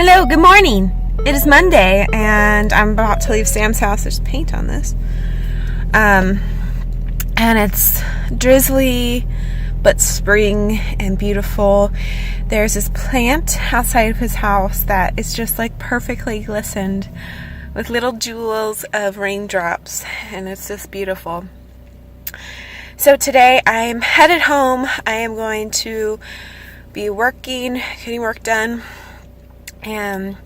Hello, good morning. It is Monday and I'm about to leave Sam's house. There's paint on this. And it's drizzly but spring and beautiful. There's this plant outside of his house that is just like perfectly glistened with little jewels of raindrops, and it's just beautiful. So today I'm headed home. I am going to be working, getting work done, and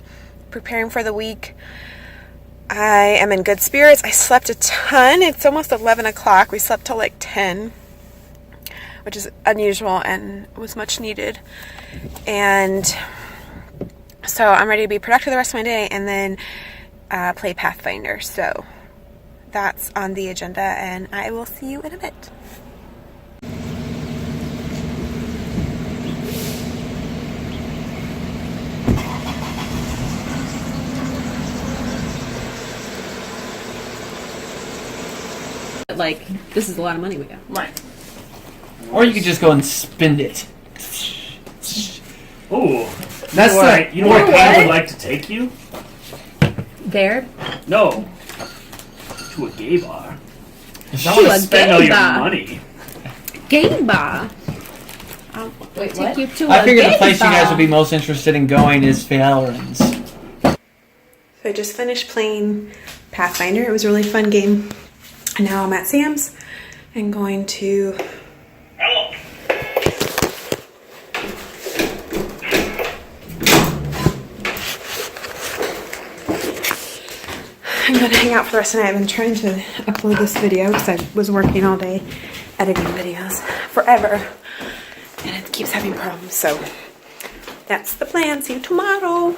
preparing for the week. I am in good spirits. I slept a ton. It's almost 11 o'clock. We slept till like 10, which is unusual and was much needed. And so I'm ready to be productive the rest of my day and then play Pathfinder. So that's on the agenda, and I will see you in a bit. Like, this is a lot of money we got. Right. Or you could just go and spend it. Ooh. That's You know where I would like to take you? There? No. To a gay bar. I To want a to spend gay all your bar? money. Gay bar. I'll take you to I a figure gay the place bar. you guys would be most interested in going is Fallon's. So I just finished playing Pathfinder. It was a really fun game. And now I'm at Sam's and going to hang out for the rest of the night. I've been trying to upload this video because I was working all day editing videos forever and it keeps having problems. So that's the plan. See you tomorrow.